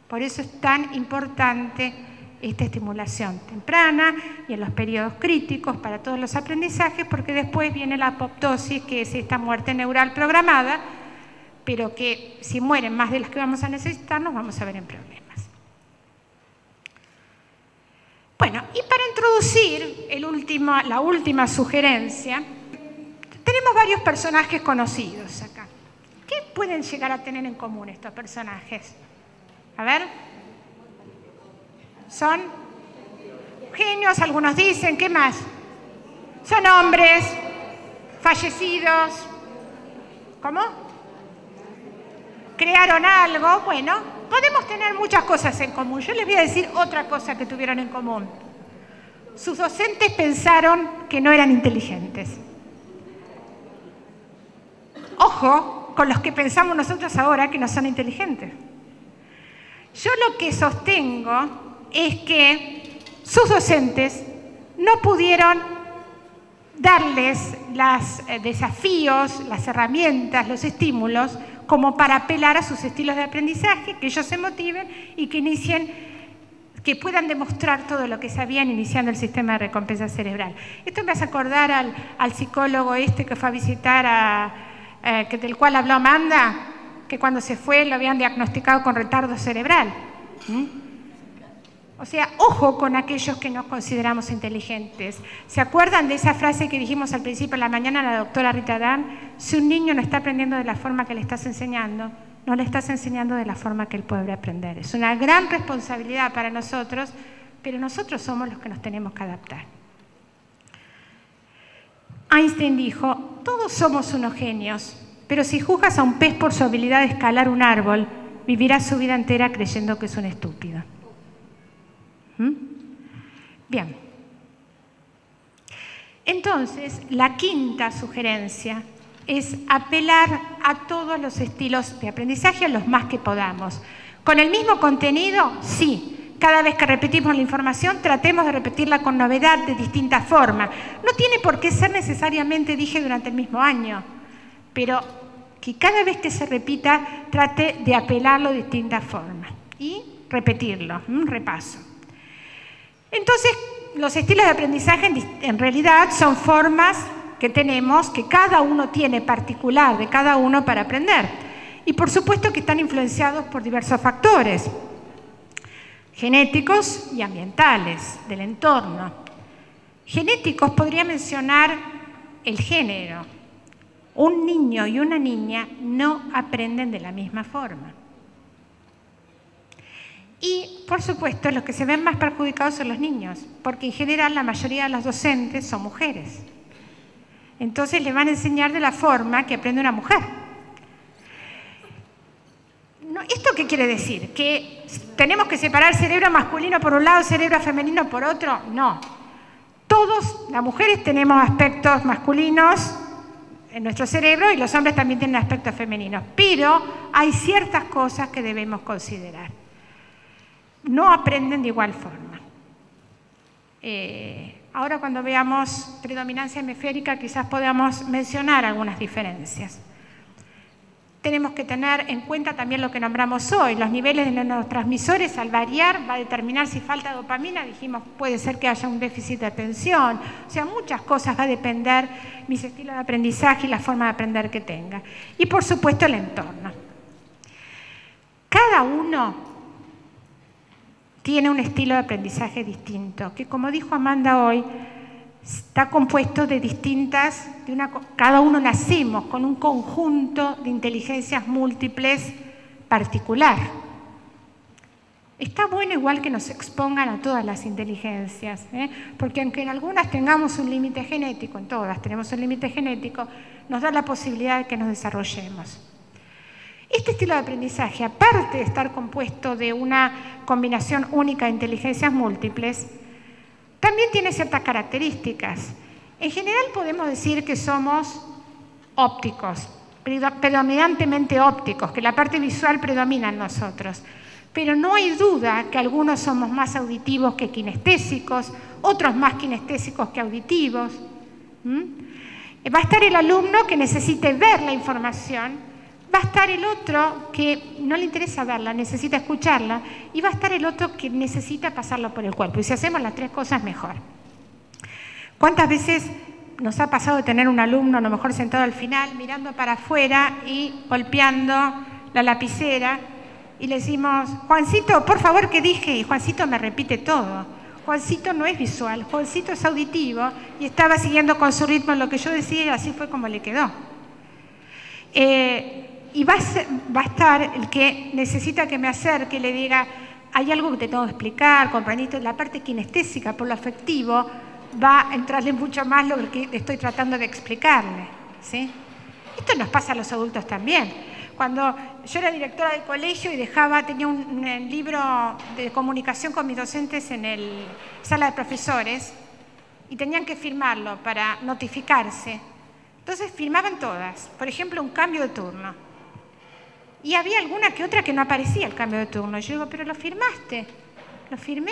Speaker 1: Por eso es tan importante esta estimulación temprana y en los periodos críticos para todos los aprendizajes, porque después viene la apoptosis, que es esta muerte neural programada, pero que si mueren más de las que vamos a necesitar, nos vamos a ver en problemas. Bueno, y para introducir la última sugerencia, tenemos varios personajes conocidos acá. ¿Qué pueden llegar a tener en común estos personajes? A ver. Son genios, algunos dicen, ¿qué más? Son hombres, fallecidos. ¿Cómo? Crearon algo. Bueno, podemos tener muchas cosas en común. Yo les voy a decir otra cosa que tuvieron en común. Sus docentes pensaron que no eran inteligentes. Ojo con los que pensamos nosotros ahora que no son inteligentes. Yo lo que sostengo es que sus docentes no pudieron darles los desafíos, las herramientas, los estímulos como para apelar a sus estilos de aprendizaje, que ellos se motiven y que puedan demostrar todo lo que sabían iniciando el sistema de recompensa cerebral. Esto me hace acordar al psicólogo que fue a visitar, del cual habló Amanda, que cuando se fue lo habían diagnosticado con retardo cerebral. O sea, ojo con aquellos que nos consideramos inteligentes. ¿Se acuerdan de esa frase que dijimos al principio de la mañana la doctora Rita Dan? Si un niño no está aprendiendo de la forma que le estás enseñando, no le estás enseñando de la forma que él puede aprender. Es una gran responsabilidad para nosotros, pero nosotros somos los que nos tenemos que adaptar. Einstein dijo, todos somos unos genios, pero si juzgas a un pez por su habilidad de escalar un árbol, vivirá su vida entera creyendo que es un estúpido. Bien. Entonces, la quinta sugerencia es apelar a todos los estilos de aprendizaje, a los más que podamos. ¿Con el mismo contenido? Sí. Cada vez que repetimos la información, tratemos de repetirla con novedad, de distinta forma. No tiene por qué ser necesariamente, dije, durante el mismo año, pero que cada vez que se repita trate de apelarlo de distintas formas y repetirlo, un repaso. Entonces, los estilos de aprendizaje en realidad son formas que tenemos, que cada uno tiene particular de cada uno para aprender. Y por supuesto que están influenciados por diversos factores, genéticos y ambientales, del entorno. Genéticos podría mencionar el género. Un niño y una niña no aprenden de la misma forma. Y, por supuesto, los que se ven más perjudicados son los niños, porque en general la mayoría de los docentes son mujeres. Entonces le van a enseñar de la forma que aprende una mujer. ¿Esto qué quiere decir? ¿Que tenemos que separar cerebro masculino por un lado, cerebro femenino por otro? No. Todos, las mujeres, tenemos aspectos masculinos en nuestro cerebro y los hombres también tienen aspectos femeninos. Pero hay ciertas cosas que debemos considerar. No aprenden de igual forma. Ahora cuando veamos predominancia hemisférica quizás podamos mencionar algunas diferencias. Tenemos que tener en cuenta también lo que nombramos hoy, los niveles de neurotransmisores al variar va a determinar si falta dopamina, dijimos puede ser que haya un déficit de atención, o sea, muchas cosas va a depender mis estilos de aprendizaje y la forma de aprender que tenga. Y por supuesto el entorno. Cada uno tiene un estilo de aprendizaje distinto, que como dijo Amanda hoy, está compuesto de distintas, cada uno nacimos con un conjunto de inteligencias múltiples particular. Está bueno igual que nos expongan a todas las inteligencias, porque aunque en algunas tengamos un límite genético, en todas tenemos un límite genético, nos da la posibilidad de que nos desarrollemos. Este estilo de aprendizaje, aparte de estar compuesto de una combinación única de inteligencias múltiples, también tiene ciertas características. En general podemos decir que somos ópticos, predominantemente ópticos, que la parte visual predomina en nosotros. Pero no hay duda que algunos somos más auditivos que kinestésicos, otros más kinestésicos que auditivos. Va a estar el alumno que necesite ver la información, va a estar el otro que no le interesa verla, necesita escucharla, y va a estar el otro que necesita pasarlo por el cuerpo. Y si hacemos las tres cosas, mejor. ¿Cuántas veces nos ha pasado de tener un alumno, a lo mejor sentado al final, mirando para afuera y golpeando la lapicera, y le decimos, Juancito, por favor, ¿qué dije? Y Juancito me repite todo. Juancito no es visual, Juancito es auditivo, y estaba siguiendo con su ritmo lo que yo decía, y así fue como le quedó. Y va a estar el que necesita que me acerque y le diga, hay algo que te tengo que explicar, comprendiste, la parte kinestésica por lo afectivo va a entrarle mucho más lo que estoy tratando de explicarle, ¿sí? Esto nos pasa a los adultos también. Cuando yo era directora del colegio y tenía un libro de comunicación con mis docentes en la sala de profesores y tenían que firmarlo para notificarse. Entonces firmaban todas, por ejemplo, un cambio de turno. Y había alguna que otra que no aparecía el cambio de turno. Yo digo, pero lo firmaste. ¿Lo firmé?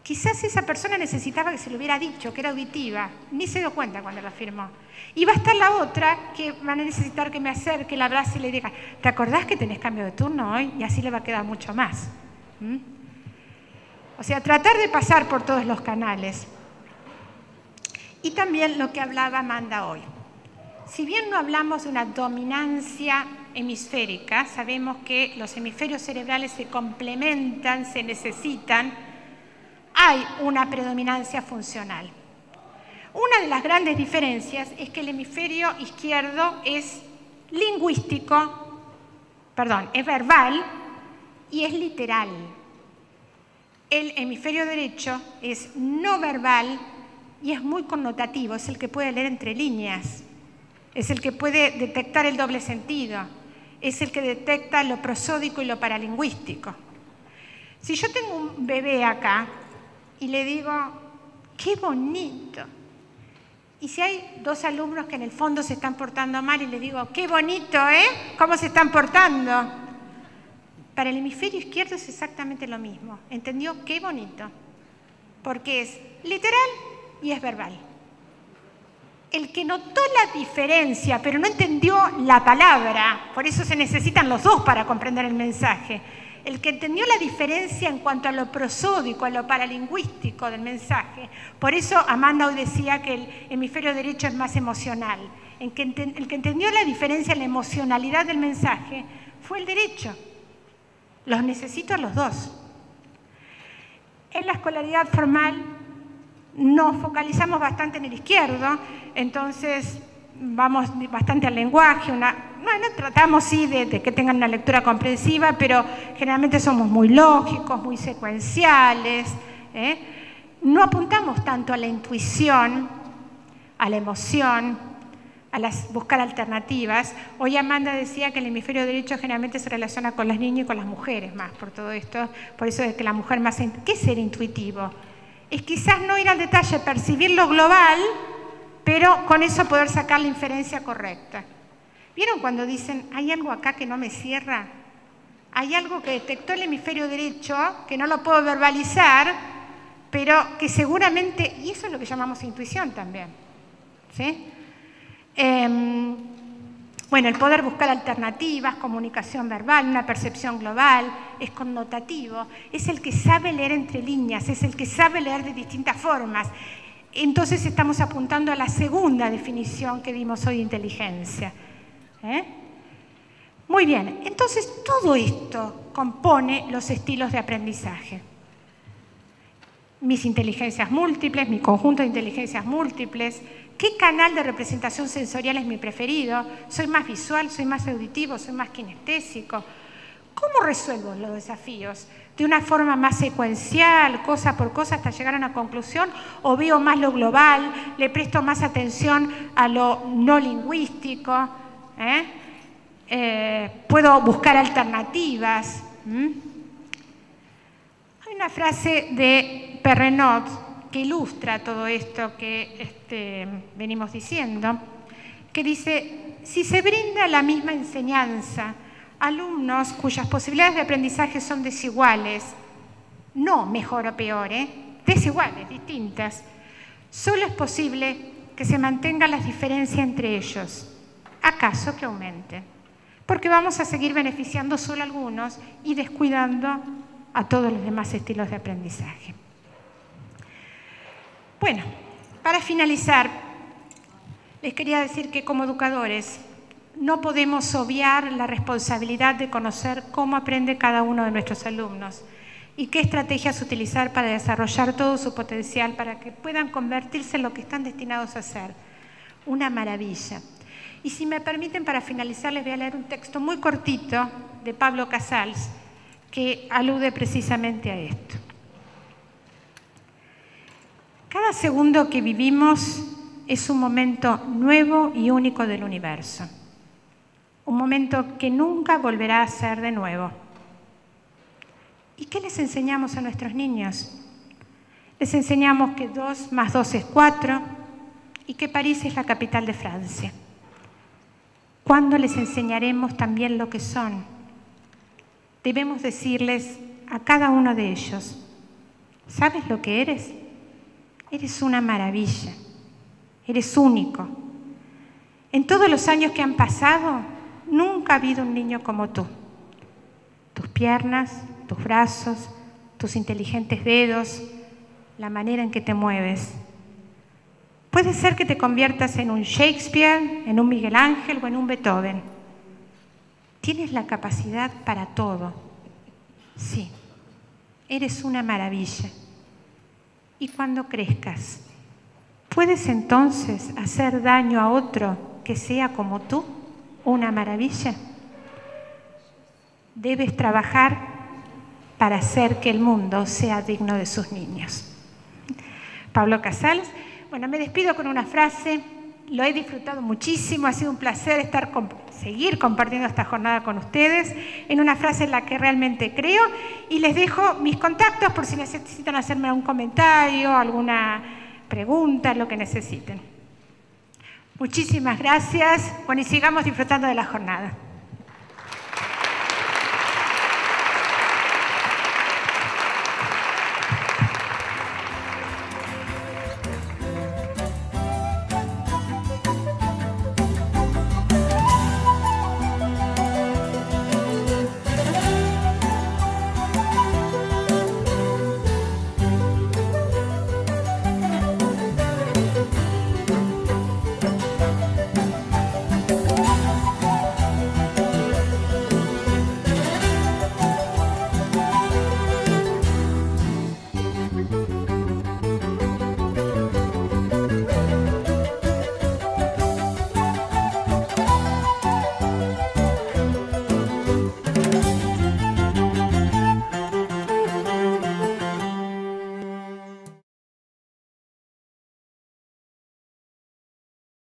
Speaker 1: Quizás esa persona necesitaba que se lo hubiera dicho, que era auditiva. Ni se dio cuenta cuando lo firmó. Y va a estar la otra que van a necesitar que me acerque, la abrace y le diga, ¿te acordás que tenés cambio de turno hoy? Y así le va a quedar mucho más. O sea, tratar de pasar por todos los canales. Y también lo que hablaba Amanda hoy. Si bien no hablamos de una dominancia hemisférica, sabemos que los hemisferios cerebrales se complementan, se necesitan, hay una predominancia funcional. Una de las grandes diferencias es que el hemisferio izquierdo es es verbal y es literal. El hemisferio derecho es no verbal y es muy connotativo, es el que puede leer entre líneas, es el que puede detectar el doble sentido, es el que detecta lo prosódico y lo paralingüístico. Si yo tengo un bebé acá y le digo, ¡qué bonito! Y si hay dos alumnos que en el fondo se están portando mal y les digo, ¡qué bonito, ¿Cómo se están portando? Para el hemisferio izquierdo es exactamente lo mismo. ¿Entendió? ¡Qué bonito! Porque es literal y es verbal. el que notó la diferencia, pero no entendió la palabra, por eso se necesitan los dos para comprender el mensaje, el que entendió la diferencia en cuanto a lo prosódico, a lo paralingüístico del mensaje, por eso Amanda hoy decía que el hemisferio derecho es más emocional, el que entendió la diferencia en la emocionalidad del mensaje fue el derecho. Los necesito a los dos. En la escolaridad formal nos focalizamos bastante en el izquierdo, entonces vamos bastante al lenguaje, bueno, tratamos sí de que tengan una lectura comprensiva, pero generalmente somos muy lógicos, muy secuenciales, no apuntamos tanto a la intuición, a la emoción, buscar alternativas. Hoy Amanda decía que el hemisferio derecho generalmente se relaciona con los niños y con las mujeres más por todo esto, por eso es que la mujer más... ¿Qué es ser intuitivo? Es quizás no ir al detalle, percibir lo global, pero con eso poder sacar la inferencia correcta. ¿Vieron cuando dicen, hay algo acá que no me cierra? Hay algo que detectó el hemisferio derecho, que no lo puedo verbalizar, pero que seguramente, y eso es lo que llamamos intuición también, ¿sí? Bueno, el poder buscar alternativas, comunicación verbal, una percepción global, es connotativo, es el que sabe leer entre líneas, es el que sabe leer de distintas formas. Entonces estamos apuntando a la segunda definición que dimos hoy de inteligencia. Muy bien, entonces todo esto compone los estilos de aprendizaje. Mis inteligencias múltiples, mi conjunto de inteligencias múltiples, ¿qué canal de representación sensorial es mi preferido? ¿Soy más visual, soy más auditivo, soy más kinestésico? ¿Cómo resuelvo los desafíos? ¿De una forma más secuencial, cosa por cosa, hasta llegar a una conclusión? ¿O veo más lo global, le presto más atención a lo no lingüístico? ¿Puedo buscar alternativas? Hay una frase de Perrenot que ilustra todo esto que venimos diciendo, que dice, si se brinda la misma enseñanza a alumnos cuyas posibilidades de aprendizaje son desiguales, no mejor o peor, desiguales, distintas, solo es posible que se mantenga la diferencia entre ellos, acaso que aumente, porque vamos a seguir beneficiando solo a algunos y descuidando a todos los demás estilos de aprendizaje. Bueno, para finalizar, les quería decir que como educadores no podemos obviar la responsabilidad de conocer cómo aprende cada uno de nuestros alumnos y qué estrategias utilizar para desarrollar todo su potencial para que puedan convertirse en lo que están destinados a ser, una maravilla. Y si me permiten, para finalizar, les voy a leer un texto muy cortito de Pablo Casals que alude precisamente a esto. Cada segundo que vivimos es un momento nuevo y único del universo. Un momento que nunca volverá a ser de nuevo. ¿Y qué les enseñamos a nuestros niños? Les enseñamos que 2 más 2 es 4 y que París es la capital de Francia. ¿Cuándo les enseñaremos también lo que son? Debemos decirles a cada uno de ellos, ¿sabes lo que eres? Eres una maravilla, eres único. En todos los años que han pasado, nunca ha habido un niño como tú. Tus piernas, tus brazos, tus inteligentes dedos, la manera en que te mueves. Puede ser que te conviertas en un Shakespeare, en un Miguel Ángel o en un Beethoven. Tienes la capacidad para todo. Sí, eres una maravilla. Y cuando crezcas, ¿puedes entonces hacer daño a otro que sea como tú? ¿Una maravilla? Debes trabajar para hacer que el mundo sea digno de sus niños. Pablo Casals. Bueno, me despido con una frase. Lo he disfrutado muchísimo, ha sido un placer seguir compartiendo esta jornada con ustedes, en una frase en la que realmente creo, y les dejo mis contactos por si necesitan hacerme algún comentario, alguna pregunta, lo que necesiten. Muchísimas gracias, bueno, y sigamos disfrutando de la jornada.